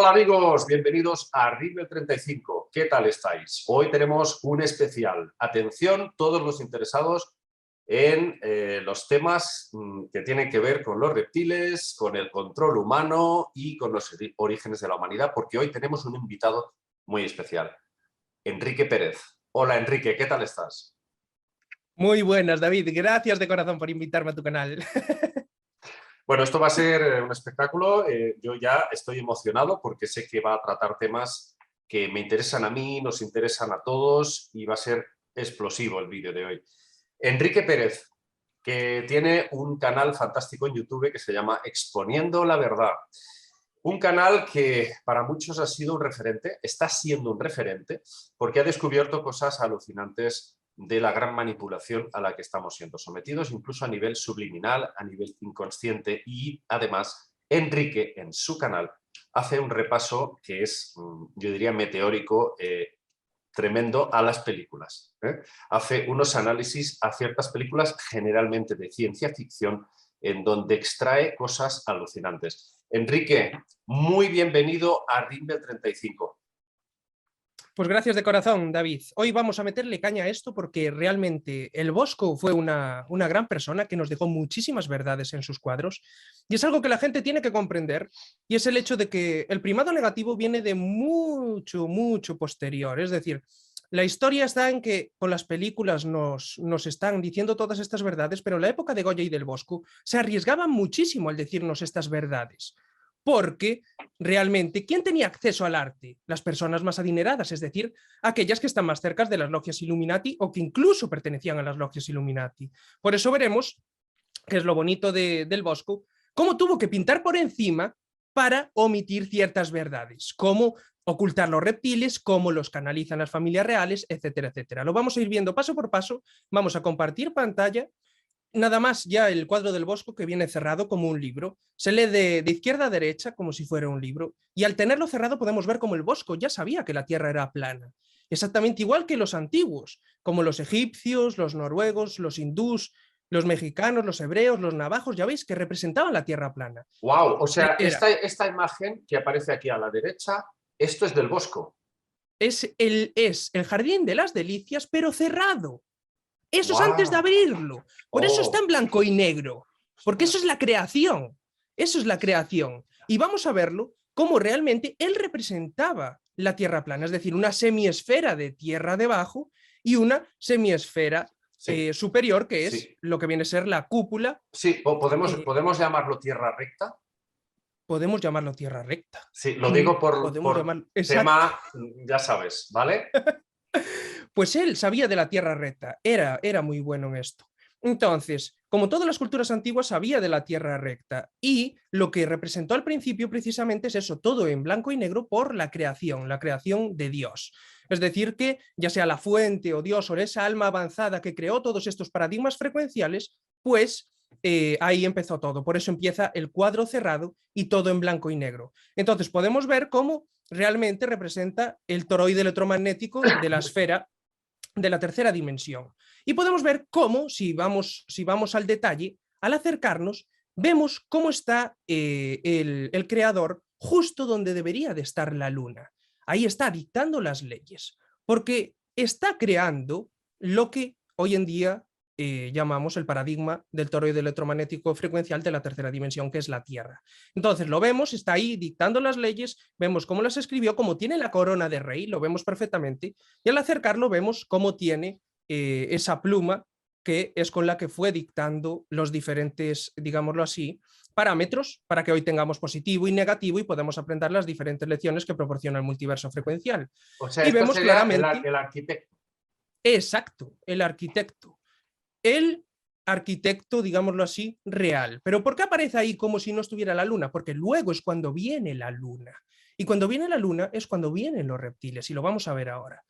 Hola amigos, bienvenidos a Rimmel 35. ¿Qué tal estáis? Hoy tenemos un especial. Atención todos los interesados en los temas que tienen que ver con los reptiles, con el control humano y con los orígenes de la humanidad, porque hoy tenemos un invitado muy especial, Enrique Pérez. Hola Enrique, ¿qué tal estás? Muy buenas, David. Gracias de corazón por invitarme a tu canal. Bueno, esto va a ser un espectáculo. Yo ya estoy emocionado porque sé que va a tratar temas que me interesan a mí, nos interesan a todos y va a ser explosivo el vídeo de hoy. Enrique Pérez, que tiene un canal fantástico en YouTube que se llama Exponiendo la Verdad. Un canal que para muchos ha sido un referente, está siendo un referente, porque ha descubierto cosas alucinantes de la gran manipulación a la que estamos siendo sometidos, incluso a nivel subliminal, a nivel inconsciente, y además Enrique en su canal hace un repaso que es, yo diría, meteórico, tremendo a las películas. Hace unos análisis a ciertas películas, generalmente de ciencia ficción, en donde extrae cosas alucinantes. Enrique, muy bienvenido a Rimmel 35. Pues gracias de corazón, David. Hoy vamos a meterle caña a esto porque realmente el Bosco fue una gran persona que nos dejó muchísimas verdades en sus cuadros y es algo que la gente tiene que comprender, y es el hecho de que el primado negativo viene de mucho posterior. Es decir, la historia está en que con las películas nos están diciendo todas estas verdades, pero en la época de Goya y del Bosco se arriesgaban muchísimo al decirnos estas verdades. Porque realmente, ¿quién tenía acceso al arte? Las personas más adineradas, es decir, aquellas que están más cerca de las logias Illuminati o que incluso pertenecían a las logias Illuminati. Por eso veremos, que es lo bonito del Bosco, cómo tuvo que pintar por encima para omitir ciertas verdades, cómo ocultar los reptiles, cómo los canalizan las familias reales, etcétera, etcétera. Lo vamos a ir viendo paso por paso, vamos a compartir pantalla. Nada más ya el cuadro del Bosco, que viene cerrado como un libro. Se lee de izquierda a derecha como si fuera un libro, y al tenerlo cerrado podemos ver cómo el Bosco ya sabía que la Tierra era plana. Exactamente igual que los antiguos, como los egipcios, los noruegos, los hindús, los mexicanos, los hebreos, los navajos, ya veis que representaban la Tierra plana. ¡Wow! O sea, Era, esta imagen que aparece aquí a la derecha, esto es del Bosco. es el Jardín de las Delicias, pero cerrado. Eso es antes de ¡Wow! abrirlo. Por eso está ¡Oh! en blanco y negro. Porque eso es ¡Ostras! la creación. Eso es la creación. Y vamos a verlo cómo realmente él representaba la Tierra plana, es decir, una semiesfera de tierra debajo y una semiesfera Sí, superior, que es sí. lo que viene a ser la cúpula. Sí, eh, podemos llamarlo tierra recta. Podemos llamarlo tierra recta. Sí, lo digo Podemos por llamarlo... Exacto. tema, ya sabes, ¿vale? Pues él sabía de la tierra recta, era muy bueno en esto. Entonces, como todas las culturas antiguas, sabía de la tierra recta, y lo que representó al principio precisamente es eso, todo en blanco y negro por la creación de Dios. Es decir, que ya sea la fuente o Dios o esa alma avanzada que creó todos estos paradigmas frecuenciales, pues ahí empezó todo. Por eso empieza el cuadro cerrado y todo en blanco y negro. Entonces podemos ver cómo realmente representa el toroide electromagnético de la esfera de la tercera dimensión. Y podemos ver cómo, si vamos al detalle, al acercarnos, vemos cómo está el creador justo donde debería de estar la luna. Ahí está dictando las leyes, porque está creando lo que hoy en día llamamos el paradigma del toroide electromagnético frecuencial de la tercera dimensión, que es la Tierra. Entonces lo vemos, está ahí dictando las leyes, vemos cómo las escribió, cómo tiene la corona de rey, lo vemos perfectamente, y al acercarlo vemos cómo tiene esa pluma que es con la que fue dictando los diferentes, digámoslo así, parámetros para que hoy tengamos positivo y negativo y podamos aprender las diferentes lecciones que proporciona el multiverso frecuencial. O sea, Y esto vemos sería claramente, el arquitecto. exacto, el arquitecto, digámoslo así, real. ¿Pero por qué aparece ahí como si no estuviera la luna? Porque luego es cuando viene la luna. Y cuando viene la luna es cuando vienen los reptiles, y lo vamos a ver ahora.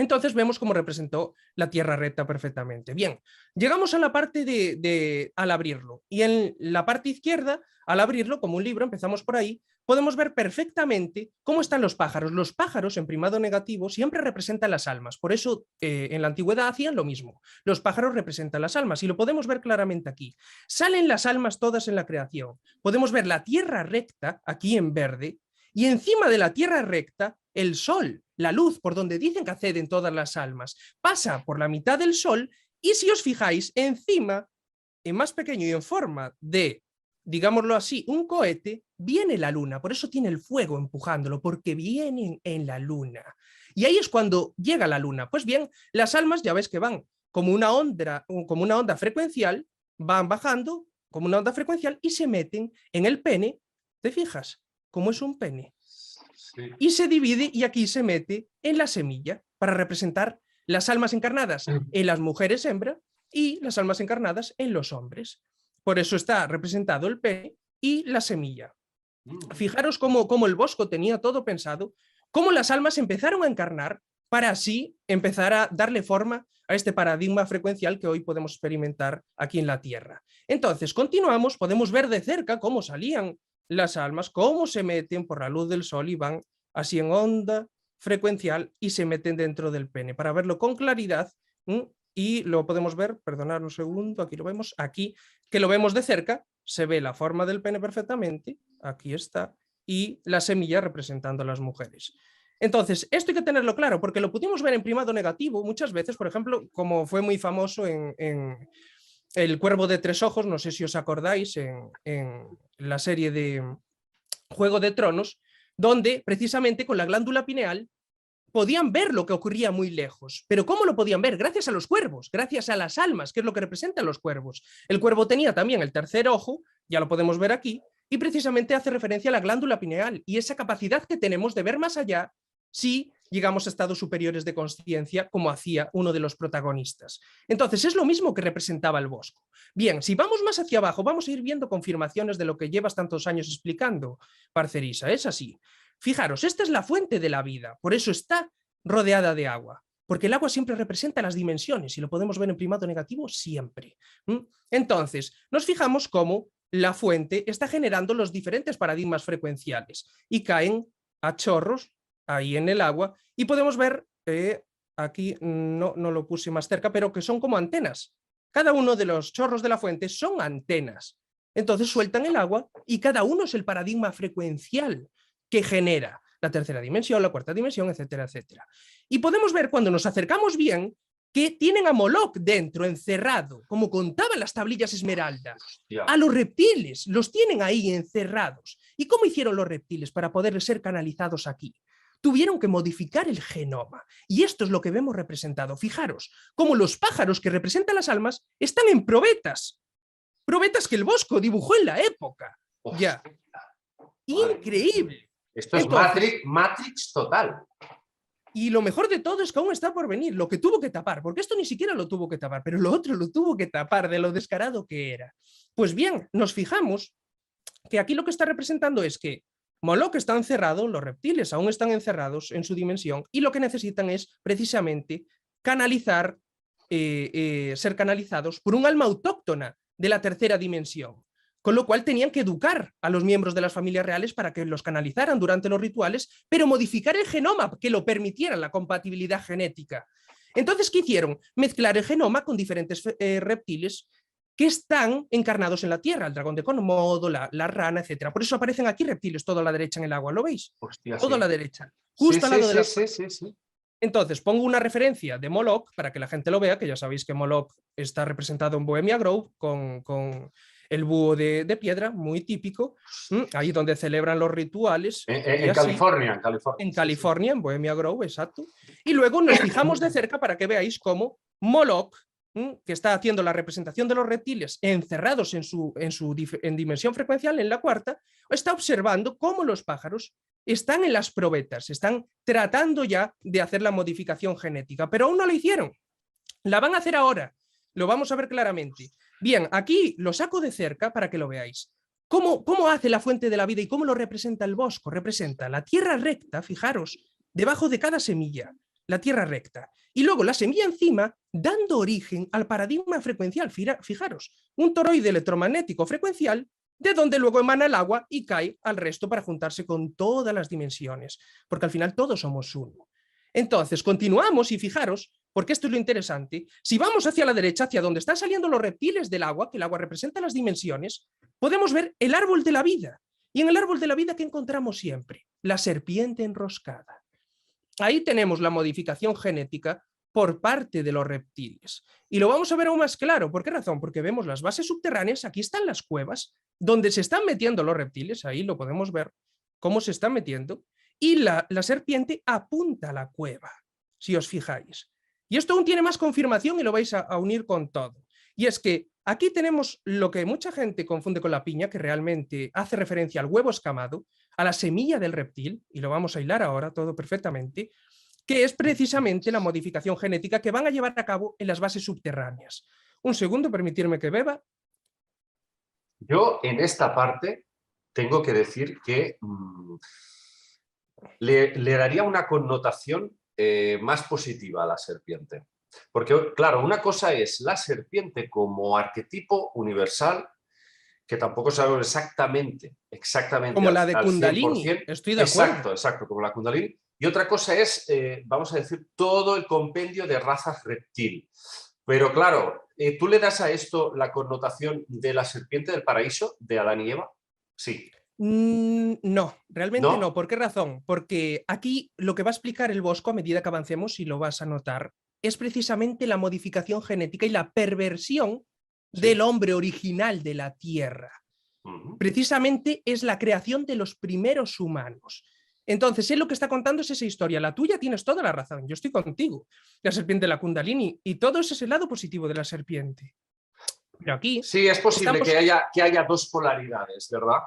Entonces vemos cómo representó la Tierra recta perfectamente. Bien, llegamos a la parte al abrirlo. Y en la parte izquierda, al abrirlo, como un libro, empezamos por ahí, podemos ver perfectamente cómo están los pájaros. Los pájaros en primado negativo siempre representan las almas. Por eso en la antigüedad hacían lo mismo. Los pájaros representan las almas y lo podemos ver claramente aquí. Salen las almas todas en la creación. Podemos ver la Tierra recta aquí en verde, Y encima de la tierra recta, el sol, la luz por donde dicen que acceden todas las almas, pasa por la mitad del sol y si os fijáis, encima, en más pequeño y en forma de, digámoslo así, un cohete, viene la luna. Por eso tiene el fuego empujándolo, porque vienen en la luna. Y ahí es cuando llega la luna. Pues bien, las almas ya ves que van como una onda frecuencial, van bajando como una onda frecuencial y se meten en el pene. ¿Te fijas? Como es un pene. Sí. Y se divide y aquí se mete en la semilla para representar las almas encarnadas en las mujeres hembra y las almas encarnadas en los hombres. Por eso está representado el pene y la semilla. Fijaros cómo el Bosco tenía todo pensado, cómo las almas empezaron a encarnar para así empezar a darle forma a este paradigma frecuencial que hoy podemos experimentar aquí en la Tierra. Entonces, continuamos, podemos ver de cerca cómo salían las almas, cómo se meten por la luz del sol y van así en onda frecuencial y se meten dentro del pene. Para verlo con claridad, y lo podemos ver, perdonad un segundo, aquí lo vemos, aquí, que lo vemos de cerca, se ve la forma del pene perfectamente, aquí está, y la semilla representando a las mujeres. Entonces, esto hay que tenerlo claro, porque lo pudimos ver en primado negativo muchas veces, por ejemplo, como fue muy famoso en El Cuervo de Tres Ojos, no sé si os acordáis, en la serie de Juego de Tronos, donde precisamente con la glándula pineal podían ver lo que ocurría muy lejos. ¿Pero cómo lo podían ver? Gracias a los cuervos, gracias a las almas, que es lo que representan los cuervos. El cuervo tenía también el tercer ojo, ya lo podemos ver aquí, y precisamente hace referencia a la glándula pineal y esa capacidad que tenemos de ver más allá si llegamos a estados superiores de conciencia, como hacía uno de los protagonistas. Entonces, es lo mismo que representaba el Bosco. Bien, si vamos más hacia abajo, vamos a ir viendo confirmaciones de lo que llevas tantos años explicando, Parcerisa, es así. Fijaros, esta es la fuente de la vida, por eso está rodeada de agua, porque el agua siempre representa las dimensiones y lo podemos ver en primado negativo siempre. Entonces, nos fijamos cómo la fuente está generando los diferentes paradigmas frecuenciales y caen a chorros ahí en el agua y podemos ver, aquí no lo puse más cerca, pero que son como antenas. Cada uno de los chorros de la fuente son antenas. Entonces sueltan el agua y cada uno es el paradigma frecuencial que genera la tercera dimensión, la cuarta dimensión, etcétera, etcétera. Y podemos ver cuando nos acercamos bien que tienen a Moloch dentro, encerrado, como contaban las tablillas Esmeralda. A los reptiles los tienen ahí encerrados. ¿Y cómo hicieron los reptiles para poder ser canalizados aquí? Tuvieron que modificar el genoma. Y esto es lo que vemos representado. Fijaros, cómo los pájaros que representan las almas están en probetas. Probetas que el Bosco dibujó en la época. Ya. Increíble. Esto es entonces, Matrix total. Y lo mejor de todo es que aún está por venir, lo que tuvo que tapar, porque esto ni siquiera lo tuvo que tapar, pero lo otro lo tuvo que tapar de lo descarado que era. Pues bien, nos fijamos que aquí lo que está representando es que Moloch está encerrado, los reptiles aún están encerrados en su dimensión y lo que necesitan es precisamente canalizar, ser canalizados por un alma autóctona de la tercera dimensión. Con lo cual tenían que educar a los miembros de las familias reales para que los canalizaran durante los rituales, pero modificar el genoma que lo permitiera la compatibilidad genética. Entonces, ¿qué hicieron? Mezclar el genoma con diferentes reptiles que están encarnados en la Tierra, el dragón de Komodo, la rana, etc. Por eso aparecen aquí reptiles, todo a la derecha en el agua, ¿lo veis? Hostia, todo sí. a la derecha, justo al lado de la... Sí. Entonces, pongo una referencia de Moloch para que la gente lo vea, que ya sabéis que Moloch está representado en Bohemia Grove con el búho de piedra, muy típico, ahí donde celebran los rituales. En California. En California, en Bohemia Grove, exacto. Y luego nos fijamos de cerca para que veáis cómo Moloch, que está haciendo la representación de los reptiles encerrados en dimensión frecuencial, en la cuarta, está observando cómo los pájaros están en las probetas, están tratando ya de hacer la modificación genética, pero aún no lo hicieron. La van a hacer ahora, lo vamos a ver claramente. Bien, aquí lo saco de cerca para que lo veáis. ¿Cómo hace la fuente de la vida y cómo lo representa el Bosco? Representa la tierra recta, fijaros, debajo de cada semilla, la tierra recta. Y luego la semilla encima, dando origen al paradigma frecuencial. Fijaros, un toroide electromagnético frecuencial, de donde luego emana el agua y cae al resto para juntarse con todas las dimensiones, porque al final todos somos uno. Entonces, continuamos y fijaros, porque esto es lo interesante, si vamos hacia la derecha, hacia donde están saliendo los reptiles del agua, que el agua representa las dimensiones, podemos ver el árbol de la vida. Y en el árbol de la vida, ¿qué encontramos siempre? la serpiente enroscada. Ahí tenemos la modificación genética por parte de los reptiles. Y lo vamos a ver aún más claro. ¿Por qué razón? Porque vemos las bases subterráneas, aquí están las cuevas, donde se están metiendo los reptiles, ahí lo podemos ver, cómo se están metiendo, y la serpiente apunta a la cueva, si os fijáis. Y esto aún tiene más confirmación y lo vais a unir con todo. Y es que aquí tenemos lo que mucha gente confunde con la piña, que realmente hace referencia al huevo escamado, a la semilla del reptil, y lo vamos a hilar ahora todo perfectamente, que es precisamente la modificación genética que van a llevar a cabo en las bases subterráneas. Un segundo, permitirme que beba. Yo en esta parte tengo que decir que le daría una connotación más positiva a la serpiente. Porque, claro, una cosa es la serpiente como arquetipo universal, que tampoco sabemos exactamente Como la de al Kundalini, 100%. estoy de acuerdo. Exacto, como la Kundalini. Y otra cosa es, vamos a decir, todo el compendio de razas reptil. Pero claro, ¿tú le das a esto la connotación de la serpiente del paraíso, de Adán y Eva? Sí. No, realmente ¿No? no. ¿Por qué razón? Porque aquí lo que va a explicar el Bosco a medida que avancemos, y lo vas a notar, es precisamente la modificación genética y la perversión del hombre original de la Tierra. Precisamente es la creación de los primeros humanos. Entonces, él lo que está contando es esa historia. La tuya tienes toda la razón, yo estoy contigo. La serpiente de la Kundalini, y todo ese es el lado positivo de la serpiente. Pero aquí... Sí, es posible que haya dos polaridades, ¿verdad?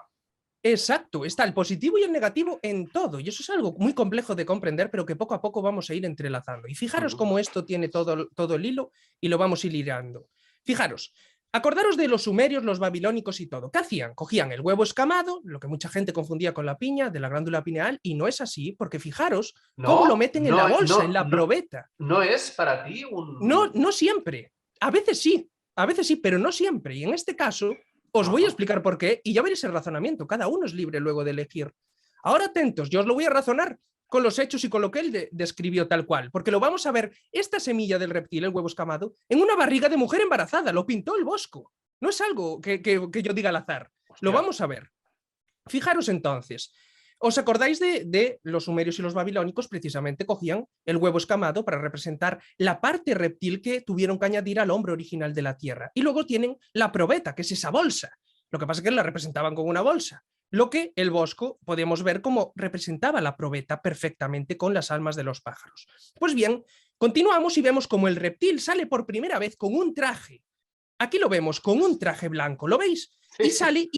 Exacto, está el positivo y el negativo en todo, y eso es algo muy complejo de comprender, pero que poco a poco vamos a ir entrelazando. Y fijaros cómo esto tiene todo el hilo y lo vamos a ir hilando. Fijaros, acordaros de los sumerios, los babilónicos y todo. ¿Qué hacían? Cogían el huevo escamado, lo que mucha gente confundía con la piña, de la glándula pineal, y no es así, porque fijaros cómo lo meten en la bolsa, en la probeta. ¿No es para ti un...? No siempre. A veces sí, pero no siempre. Y en este caso... Os voy a explicar por qué y ya veréis el razonamiento. Cada uno es libre luego de elegir. Ahora atentos, yo os lo voy a razonar con los hechos y con lo que él describió tal cual, porque lo vamos a ver, esta semilla del reptil, el huevo escamado, en una barriga de mujer embarazada, lo pintó el Bosco. No es algo que yo diga al azar. Hostia. Lo vamos a ver. Fijaros entonces. ¿Os acordáis de los sumerios y los babilónicos? Precisamente cogían el huevo escamado para representar la parte reptil que tuvieron que añadir al hombre original de la Tierra. Y luego tienen la probeta, que es esa bolsa. Lo que pasa es que la representaban con una bolsa. Lo que el Bosco podemos ver como representaba la probeta perfectamente con las almas de los pájaros. Pues bien, continuamos y vemos como el reptil sale por primera vez con un traje. Aquí lo vemos con un traje blanco, ¿lo veis? Y sale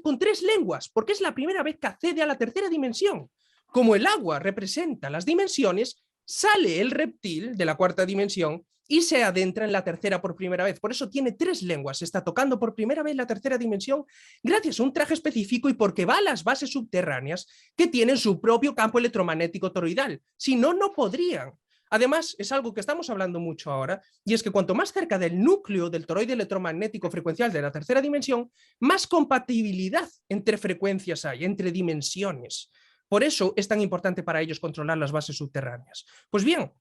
con 3 lenguas, porque es la primera vez que accede a la tercera dimensión. Como el agua representa las dimensiones, sale el reptil de la 4ª dimensión y se adentra en la tercera por primera vez. Por eso tiene 3 lenguas, está tocando por primera vez la tercera dimensión gracias a un traje específico y porque va a las bases subterráneas que tienen su propio campo electromagnético toroidal. Si no, no podrían. Además, es algo que estamos hablando mucho ahora, y es que cuanto más cerca del núcleo del toroide electromagnético frecuencial de la tercera dimensión, más compatibilidad entre frecuencias hay, entre dimensiones. Por eso es tan importante para ellos controlar las bases subterráneas. Pues bien,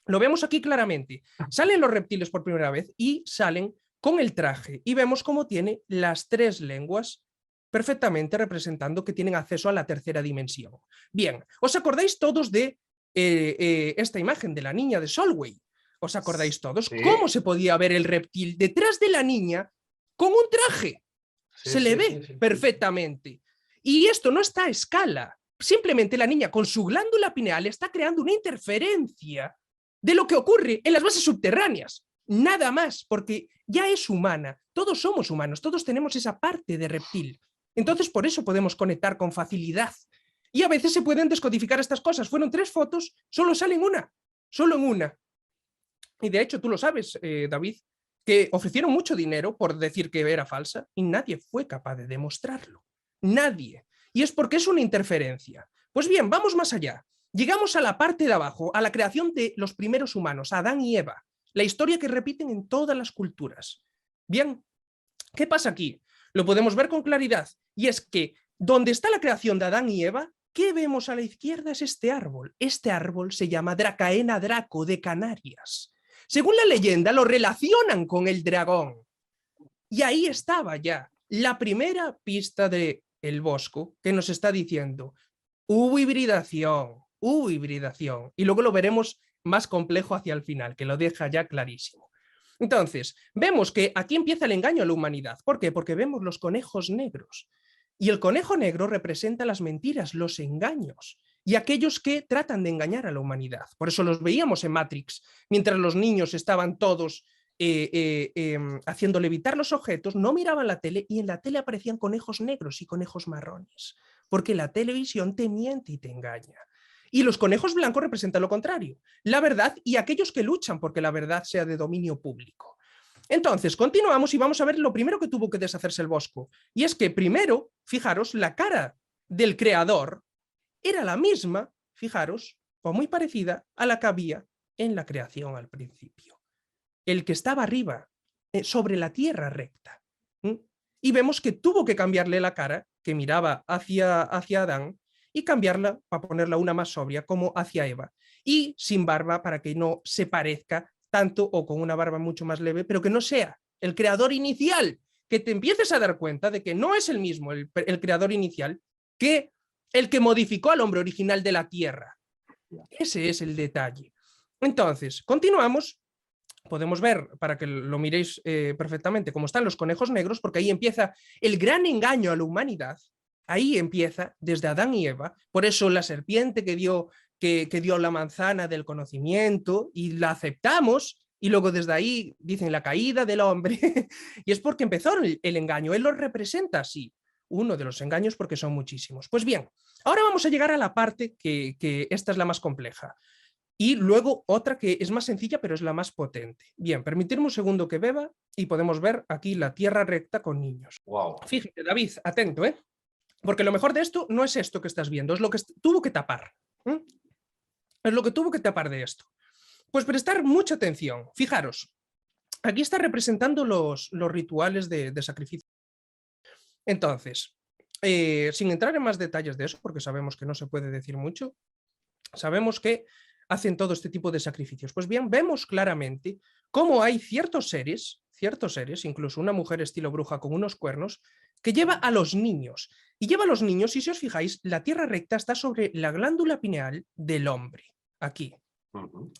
lo vemos aquí claramente. Salen los reptiles por primera vez y salen con el traje, y vemos cómo tiene las 3 lenguas perfectamente representando que tienen acceso a la tercera dimensión. Bien, ¿os acordáis todos de esta imagen de la niña de Solway? ¿Os acordáis todos? Sí. ¿Cómo se podía ver el reptil detrás de la niña con un traje? Sí, se le ve perfectamente. Y esto no está a escala. Simplemente la niña con su glándula pineal está creando una interferencia de lo que ocurre en las bases subterráneas. Nada más, porque ya es humana. Todos somos humanos, todos tenemos esa parte de reptil. Entonces por eso podemos conectar con facilidad. Y a veces se pueden descodificar estas cosas. Fueron 3 fotos, solo salen solo en una. Y de hecho, tú lo sabes, David, que ofrecieron mucho dinero por decir que era falsa y nadie fue capaz de demostrarlo. Nadie. Y es porque es una interferencia. Pues bien, vamos más allá. Llegamos a la parte de abajo, a la creación de los primeros humanos, Adán y Eva. La historia que repiten en todas las culturas. Bien, ¿qué pasa aquí? Lo podemos ver con claridad. Y es que donde está la creación de Adán y Eva, ¿qué vemos a la izquierda? Es este árbol. Este árbol se llama Dracaena Draco de Canarias. Según la leyenda, lo relacionan con el dragón. Y ahí estaba ya la primera pista de El Bosco que nos está diciendo: Hubo hibridación. Y luego lo veremos más complejo hacia el final, que lo deja ya clarísimo. Entonces, vemos que aquí empieza el engaño a la humanidad. ¿Por qué? Porque vemos los conejos negros. Y el conejo negro representa las mentiras, los engaños, y aquellos que tratan de engañar a la humanidad. Por eso los veíamos en Matrix, mientras los niños estaban todos haciendo levitar los objetos, no miraban la tele y en la tele aparecían conejos negros y conejos marrones, porque la televisión te miente y te engaña. Y los conejos blancos representan lo contrario, la verdad y aquellos que luchan porque la verdad sea de dominio público. Entonces, continuamos y vamos a ver lo primero que tuvo que deshacerse el Bosco. Y es que primero, fijaros, la cara del creador era la misma, fijaros, o muy parecida a la que había en la creación al principio. El que estaba arriba, sobre la tierra recta. Y vemos que tuvo que cambiarle la cara, que miraba hacia Adán, y cambiarla para ponerla una más sobria, como hacia Eva. Y sin barba, para que no se parezca tanto, o con una barba mucho más leve, pero que no sea el creador inicial, que te empieces a dar cuenta de que no es el mismo el creador inicial que el que modificó al hombre original de la tierra. Ese es el detalle. Entonces, continuamos. Podemos ver, para que lo miréis perfectamente, cómo están los conejos negros, porque ahí empieza el gran engaño a la humanidad. Ahí empieza, desde Adán y Eva. Por eso la serpiente que dio la manzana del conocimiento y la aceptamos, y luego desde ahí dicen la caída del hombre. Y es porque empezó el engaño. Él lo representa así. Uno de los engaños, porque son muchísimos. Pues bien, ahora vamos a llegar a la parte que esta es la más compleja. Y luego otra que es más sencilla, pero es la más potente. Bien, permitirme un segundo que beba y podemos ver aquí la tierra recta con niños. Wow. Fíjate, David, atento, ¿eh? Porque lo mejor de esto no es esto que estás viendo, es lo que tuvo que tapar. Es lo que tuvo que tapar de esto. Pues prestar mucha atención. Fijaros, aquí está representando los rituales de sacrificio. Entonces, sin entrar en más detalles de eso, porque sabemos que no se puede decir mucho, sabemos que hacen todo este tipo de sacrificios. Pues bien, vemos claramente cómo hay ciertos seres, incluso una mujer estilo bruja con unos cuernos, que lleva a los niños. Y lleva a los niños, y si os fijáis, la tierra recta está sobre la glándula pineal del hombre, aquí.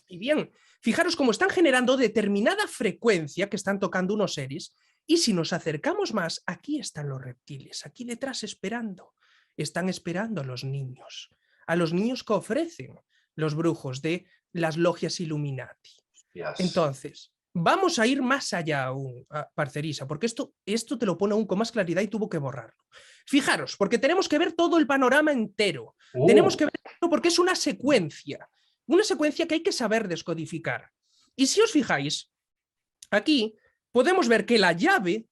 Y bien, fijaros cómo están generando determinada frecuencia que están tocando unos seres, y si nos acercamos más, aquí están los reptiles, aquí detrás esperando. Están esperando a los niños que ofrecen los brujos de las logias Illuminati. Yes. Entonces, vamos a ir más allá aún, parcerisa, porque esto te lo pone aún con más claridad y tuvo que borrarlo. Fijaros, porque tenemos que ver todo el panorama entero. Tenemos que verlo porque es una secuencia que hay que saber descodificar. Y si os fijáis, aquí podemos ver que la llave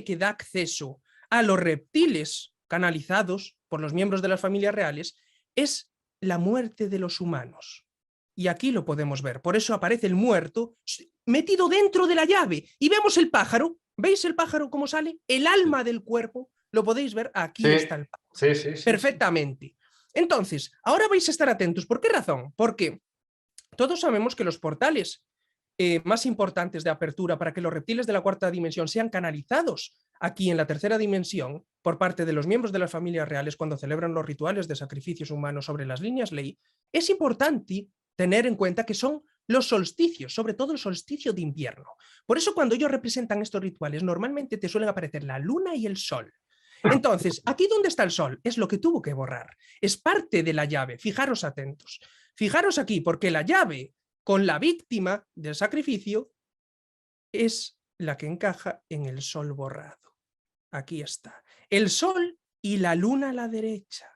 que da acceso a los reptiles canalizados por los miembros de las familias reales es la muerte de los humanos. Y aquí lo podemos ver. Por eso aparece el muerto metido dentro de la llave. Y vemos el pájaro. ¿Veis el pájaro cómo sale? El alma del cuerpo. Lo podéis ver. Aquí está el pájaro. Sí. Perfectamente. Entonces, ahora vais a estar atentos. ¿Por qué razón? Porque todos sabemos que los portales más importantes de apertura para que los reptiles de la cuarta dimensión sean canalizados aquí en la tercera dimensión por parte de los miembros de las familias reales cuando celebran los rituales de sacrificios humanos sobre las líneas ley, es importante tener en cuenta que son los solsticios, sobre todo el solsticio de invierno. Por eso cuando ellos representan estos rituales normalmente te suelen aparecer la luna y el sol. Entonces, aquí donde está el sol es lo que tuvo que borrar, es parte de la llave, fijaros atentos. Fijaros aquí, porque la llave con la víctima del sacrificio es la que encaja en el sol borrado. Aquí está. El sol y la luna a la derecha.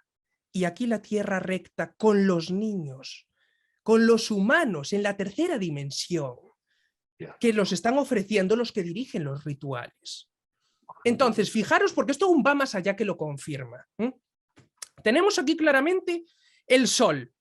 Y aquí la tierra recta con los niños, con los humanos en la tercera dimensión, que los están ofreciendo los que dirigen los rituales. Entonces, fijaros, porque esto aún va más allá que lo confirma. Tenemos aquí claramente el sol,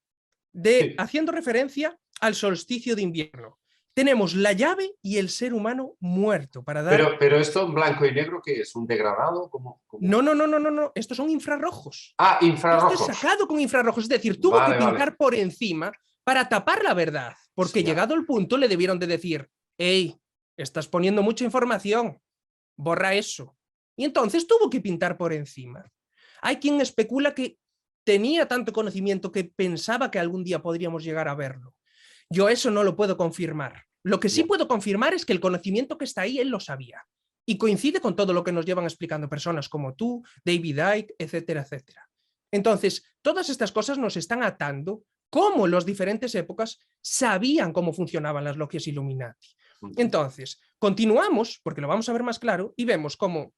haciendo referencia al solsticio de invierno. Tenemos la llave y el ser humano muerto para dar... Pero esto en blanco y negro, ¿qué es? ¿Un degradado? ¿Cómo? No. Estos son infrarrojos. Ah, infrarrojos. Esto es sacado con infrarrojos. Es decir, tuvo que pintar por encima para tapar la verdad. Porque llegado el punto le debieron de decir, hey, estás poniendo mucha información, borra eso. Y entonces tuvo que pintar por encima. Hay quien especula que tenía tanto conocimiento que pensaba que algún día podríamos llegar a verlo. Yo eso no lo puedo confirmar. Lo que sí puedo confirmar es que el conocimiento que está ahí, él lo sabía. Y coincide con todo lo que nos llevan explicando personas como tú, David Icke, etcétera, etcétera. Entonces, todas estas cosas nos están atando cómo las diferentes épocas sabían cómo funcionaban las logias Illuminati. Entonces, continuamos, porque lo vamos a ver más claro, y vemos cómo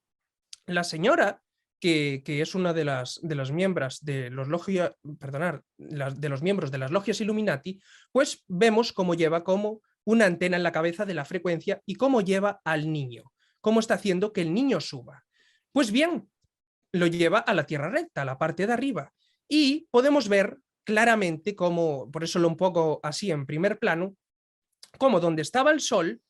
la señora, que es una de las miembros de los de los miembros de las logias Illuminati, pues vemos cómo lleva como una antena en la cabeza de la frecuencia y cómo lleva al niño, cómo está haciendo que el niño suba. Pues bien, lo lleva a la tierra recta, a la parte de arriba, y podemos ver claramente cómo, por eso lo un poco así en primer plano, cómo donde estaba el sol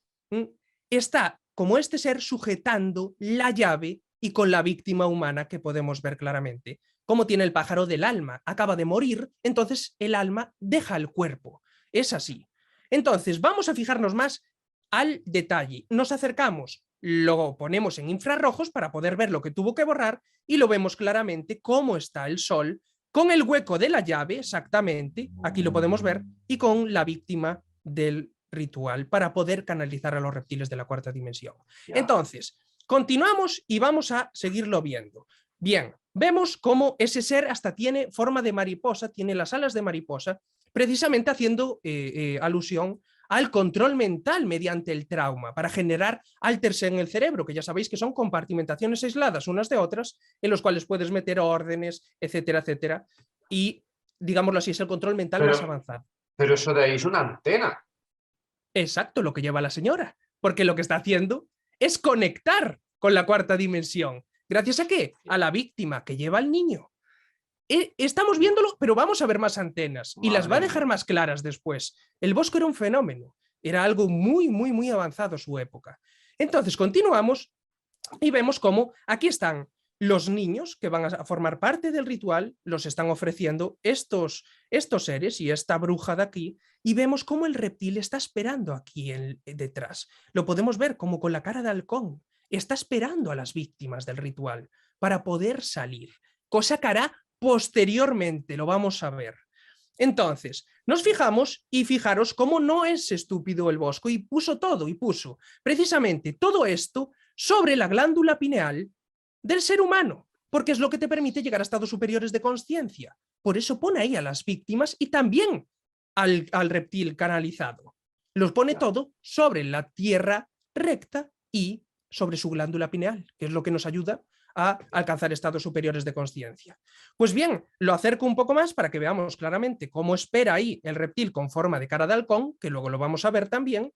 está como este ser sujetando la llave y con la víctima humana que podemos ver claramente. Como tiene el pájaro del alma, acaba de morir, entonces el alma deja el cuerpo. Es así. Entonces vamos a fijarnos más al detalle. Nos acercamos, lo ponemos en infrarrojos para poder ver lo que tuvo que borrar y lo vemos claramente cómo está el sol con el hueco de la llave, exactamente, aquí lo podemos ver, y con la víctima del ritual para poder canalizar a los reptiles de la cuarta dimensión. Entonces, continuamos y vamos a seguirlo viendo. Bien, vemos cómo ese ser hasta tiene forma de mariposa, tiene las alas de mariposa, precisamente haciendo alusión al control mental mediante el trauma, para generar alters en el cerebro, que ya sabéis que son compartimentaciones aisladas unas de otras, en los cuales puedes meter órdenes, etcétera, etcétera, y digámoslo así, es el control mental más avanzado. Pero eso de ahí es una antena. Exacto, lo que lleva la señora, porque lo que está haciendo es conectar con la cuarta dimensión. ¿Gracias a qué? A la víctima que lleva al niño. Estamos viéndolo, pero vamos a ver más antenas y las va a dejar más claras después. El Bosco era un fenómeno, era algo muy, muy, muy avanzado su época. Entonces continuamos y vemos cómo aquí están los niños que van a formar parte del ritual, los están ofreciendo estos seres y esta bruja de aquí, y vemos cómo el reptil está esperando aquí detrás. Lo podemos ver como con la cara de halcón. Está esperando a las víctimas del ritual para poder salir, cosa que hará posteriormente, lo vamos a ver. Entonces, nos fijamos y fijaros cómo no es estúpido el Bosco y puso todo, y puso precisamente todo esto sobre la glándula pineal del ser humano, porque es lo que te permite llegar a estados superiores de conciencia. Por eso pone ahí a las víctimas y también al reptil canalizado. Los pone todo sobre la tierra recta y sobre su glándula pineal, que es lo que nos ayuda a alcanzar estados superiores de conciencia. Pues bien, lo acerco un poco más para que veamos claramente cómo espera ahí el reptil con forma de cara de halcón, que luego lo vamos a ver también,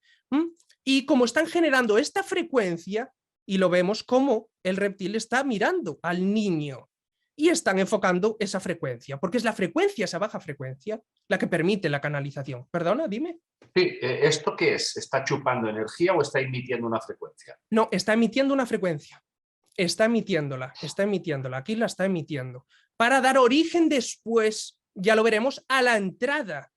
y cómo están generando esta frecuencia, y lo vemos como el reptil está mirando al niño y están enfocando esa frecuencia, porque es la frecuencia, esa baja frecuencia, la que permite la canalización. Perdona, dime. Sí, ¿esto qué es? ¿Está chupando energía o está emitiendo una frecuencia? No, está emitiendo una frecuencia. Está emitiéndola, aquí la está emitiendo, para dar origen después, ya lo veremos, a la entrada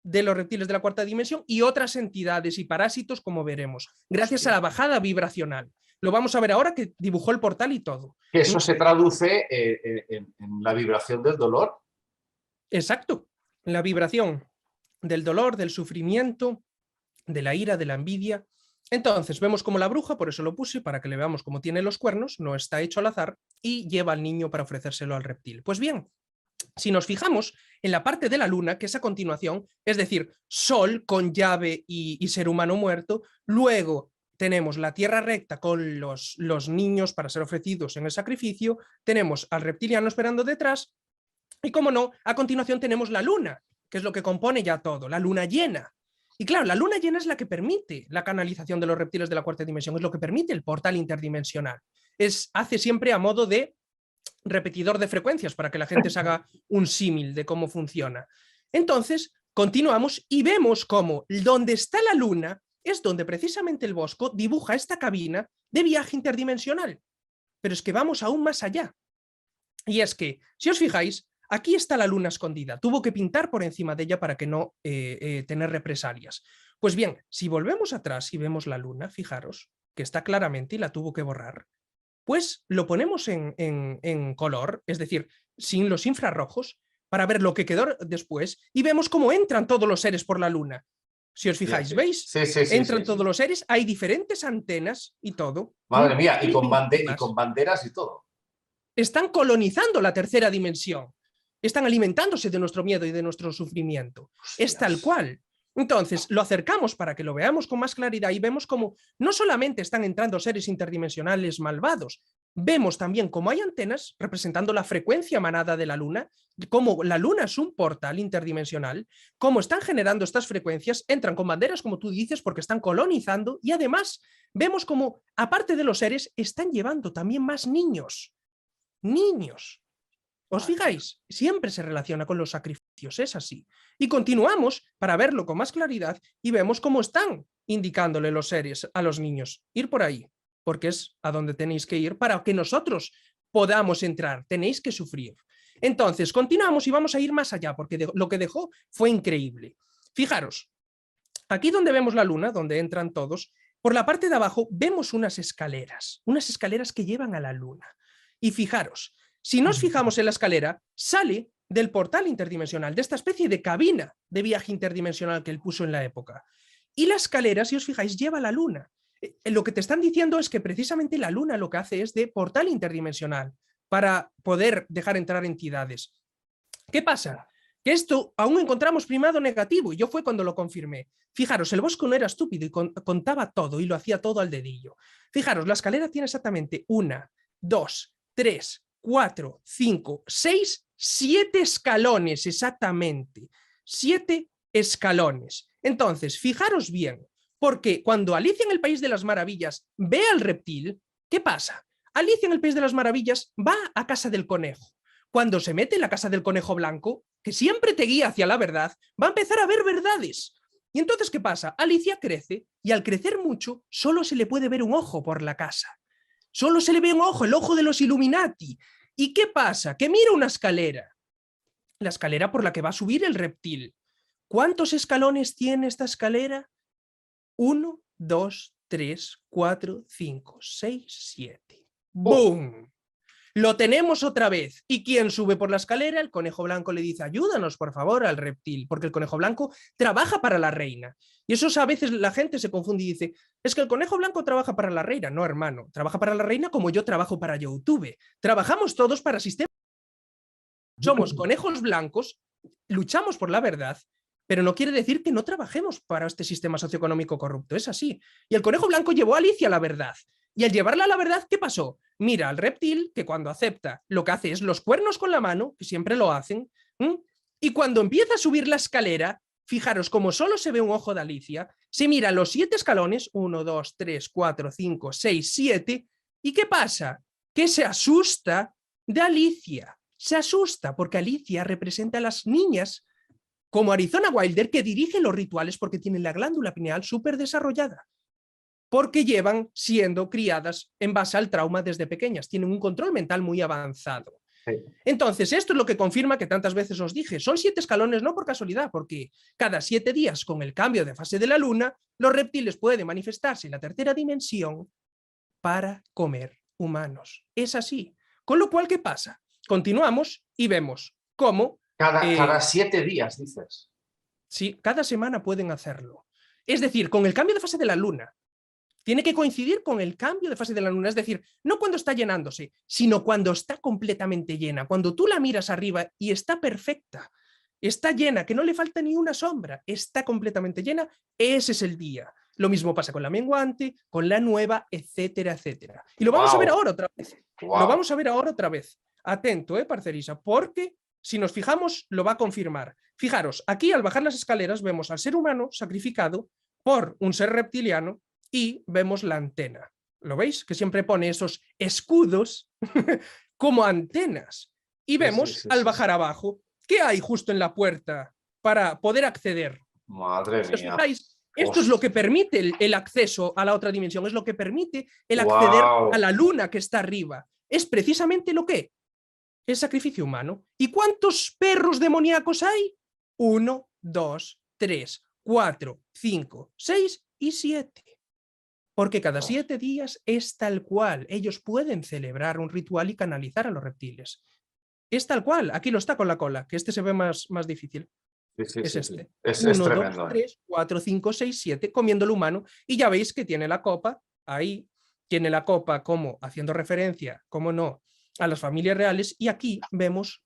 de los reptiles de la cuarta dimensión y otras entidades y parásitos, como veremos, gracias a la bajada vibracional. Lo vamos a ver ahora que dibujó el portal y todo. Eso se traduce en la vibración del dolor. Exacto, la vibración del dolor, del sufrimiento, de la ira, de la envidia. Entonces vemos como la bruja, por eso lo puse, para que le veamos cómo tiene los cuernos, no está hecho al azar, y lleva al niño para ofrecérselo al reptil. Pues bien, si nos fijamos en la parte de la luna, que es a continuación, es decir, sol con llave y ser humano muerto, luego tenemos la tierra recta con los niños para ser ofrecidos en el sacrificio, tenemos al reptiliano esperando detrás, y como no, a continuación tenemos la luna, que es lo que compone ya todo, la luna llena. Y claro, la luna llena es la que permite la canalización de los reptiles de la cuarta dimensión, es lo que permite el portal interdimensional. Hace siempre a modo de repetidor de frecuencias para que la gente se haga un símil de cómo funciona. Entonces, continuamos y vemos cómo donde está la luna es donde precisamente el Bosco dibuja esta cabina de viaje interdimensional. Pero es que vamos aún más allá. Y es que, si os fijáis, aquí está la luna escondida. Tuvo que pintar por encima de ella para que no tener represalias. Pues bien, si volvemos atrás y vemos la luna, fijaros que está claramente y la tuvo que borrar, pues lo ponemos en color, es decir, sin los infrarrojos, para ver lo que quedó después y vemos cómo entran todos los seres por la luna. Si os Ya, fijáis, sí. ¿veis? Sí, sí, sí, Entran sí, todos sí. los seres, hay diferentes antenas y todo. Madre mía, y Pequeñísimas. con banderas y todo. Están colonizando la tercera dimensión. Están alimentándose de nuestro miedo y de nuestro sufrimiento. Es tal Hostias. cual. Entonces, lo acercamos para que lo veamos con más claridad y vemos cómo no solamente están entrando seres interdimensionales malvados, vemos también cómo hay antenas representando la frecuencia emanada de la Luna, cómo la Luna es un portal interdimensional, cómo están generando estas frecuencias, entran con banderas, como tú dices, porque están colonizando y además vemos cómo, aparte de los seres, están llevando también más niños. Niños. ¿Os fijáis? Siempre se relaciona con los sacrificios, es así. Y continuamos para verlo con más claridad y vemos cómo están indicándole los seres a los niños. Ir por ahí, porque es a donde tenéis que ir para que nosotros podamos entrar. Tenéis que sufrir. Entonces, continuamos y vamos a ir más allá, porque lo que dejó fue increíble. Fijaros, aquí donde vemos la luna, donde entran todos, por la parte de abajo vemos unas escaleras que llevan a la luna. Y fijaros, si nos fijamos en la escalera, sale del portal interdimensional, de esta especie de cabina de viaje interdimensional que él puso en la época. Y la escalera, si os fijáis, lleva a la luna. Lo que te están diciendo es que precisamente la luna lo que hace es de portal interdimensional para poder dejar entrar entidades. ¿Qué pasa? Que esto aún encontramos primado negativo y yo fue cuando lo confirmé. Fijaros, el Bosco no era estúpido y contaba todo y lo hacía todo al dedillo. Fijaros, la escalera tiene exactamente 1, 2, 3, 4, 5, 6, 7 escalones exactamente. 7 escalones. Entonces, fijaros bien, porque cuando Alicia en el País de las Maravillas ve al reptil, ¿qué pasa? Alicia en el País de las Maravillas va a casa del conejo. Cuando se mete en la casa del conejo blanco, que siempre te guía hacia la verdad, va a empezar a ver verdades. Y entonces, ¿qué pasa? Alicia crece y al crecer mucho, solo se le puede ver un ojo por la casa. Solo se le ve un ojo, el ojo de los Illuminati. ¿Y qué pasa? Que mira una escalera. La escalera por la que va a subir el reptil. ¿Cuántos escalones tiene esta escalera? 1, 2, 3, 4, 5, 6, 7. Oh, ¡Boom! Lo tenemos otra vez. ¿Y quién sube por la escalera? El conejo blanco le dice, ayúdanos, por favor, al reptil, porque el conejo blanco trabaja para la reina. Y eso a veces la gente se confunde y dice, es que el conejo blanco trabaja para la reina. No, hermano, trabaja para la reina como yo trabajo para YouTube. Trabajamos todos para sistemas. Somos conejos blancos, luchamos por la verdad, pero no quiere decir que no trabajemos para este sistema socioeconómico corrupto. Es así. Y el conejo blanco llevó a Alicia a la verdad. Y al llevarla a la verdad, ¿qué pasó? Mira al reptil, que cuando acepta lo que hace es los cuernos con la mano, que siempre lo hacen, y cuando empieza a subir la escalera, fijaros, como solo se ve un ojo de Alicia, se mira los 7 escalones, 1, 2, 3, 4, 5, 6, 7, ¿y qué pasa? Que se asusta de Alicia. Se asusta porque Alicia representa a las niñas como Arizona Wilder, que dirige los rituales porque tiene la glándula pineal súper desarrollada, porque llevan siendo criadas en base al trauma desde pequeñas, tienen un control mental muy avanzado. sí. Entonces, esto es lo que confirma que tantas veces os dije, son 7 escalones no por casualidad, porque cada 7 días con el cambio de fase de la luna, los reptiles pueden manifestarse en la tercera dimensión para comer humanos. Es así. Con lo cual, ¿qué pasa? Continuamos y vemos cómo Cada 7 días, dices. sí, cada semana pueden hacerlo. Es decir, con el cambio de fase de la luna, tiene que coincidir con el cambio de fase de la luna, es decir, no cuando está llenándose, sino cuando está completamente llena, cuando tú la miras arriba y está perfecta, está llena, que no le falta ni una sombra, está completamente llena, ese es el día. Lo mismo pasa con la menguante, con la nueva, etcétera, etcétera. Y lo vamos a ver ahora otra vez. Lo vamos a ver ahora otra vez. Atento, parcerisa, porque si nos fijamos, lo va a confirmar. Fijaros, aquí al bajar las escaleras vemos al ser humano sacrificado por un ser reptiliano y vemos la antena. ¿Lo veis? Que siempre pone esos escudos como antenas. Y vemos al bajar abajo, ¿qué hay justo en la puerta para poder acceder? Madre Si os mía. fijáis, esto es lo que permite el acceso a la otra dimensión, es lo que permite el acceder Wow. a la luna que está arriba. Es precisamente lo que el sacrificio humano. ¿Y cuántos perros demoníacos hay? 1, 2, 3, 4, 5, 6 y 7. Porque cada 7 días es tal cual. Ellos pueden celebrar un ritual y canalizar a los reptiles. Es tal cual, aquí lo está con la cola, que este se ve más difícil. Sí, sí, Es sí, sí. este. Es 1, 2, tremendo. 3, 4, 5, 6, 7, comiendo el humano. Y ya veis que tiene la copa ahí. Tiene la copa como haciendo referencia, como no, a las familias reales. Y aquí vemos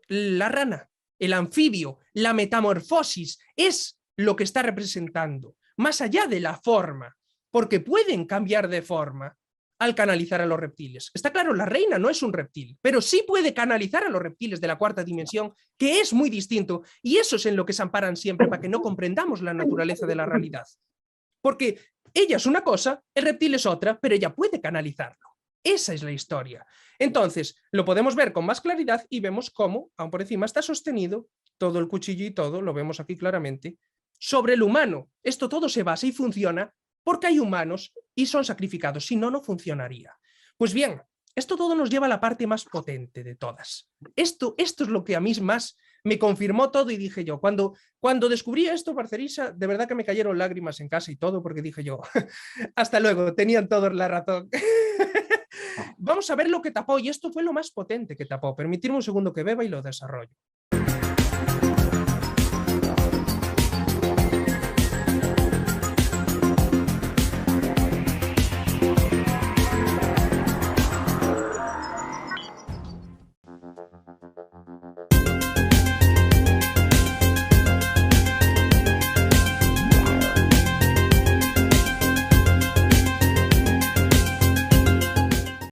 la rana, el anfibio, la metamorfosis. Es lo que está representando, más allá de la forma, porque pueden cambiar de forma al canalizar a los reptiles. Está claro, la reina no es un reptil, pero sí puede canalizar a los reptiles de la cuarta dimensión, que es muy distinto, y eso es en lo que se amparan siempre para que no comprendamos la naturaleza de la realidad. Porque ella es una cosa, el reptil es otra, pero ella puede canalizarlo. Esa es la historia. Entonces, lo podemos ver con más claridad y vemos cómo, aún por encima, está sostenido todo el cuchillo y todo, lo vemos aquí claramente, sobre el humano. Esto todo se basa y funciona porque hay humanos y son sacrificados, si no, no funcionaría. Pues bien, esto todo nos lleva a la parte más potente de todas. Esto es lo que a mí más me confirmó todo y dije yo, cuando descubrí esto, Parcerisa, de verdad que me cayeron lágrimas en casa y todo, porque dije yo, hasta luego, tenían todos la razón. Vamos a ver lo que tapó, y esto fue lo más potente que tapó. Permitirme un segundo que beba y lo desarrollo.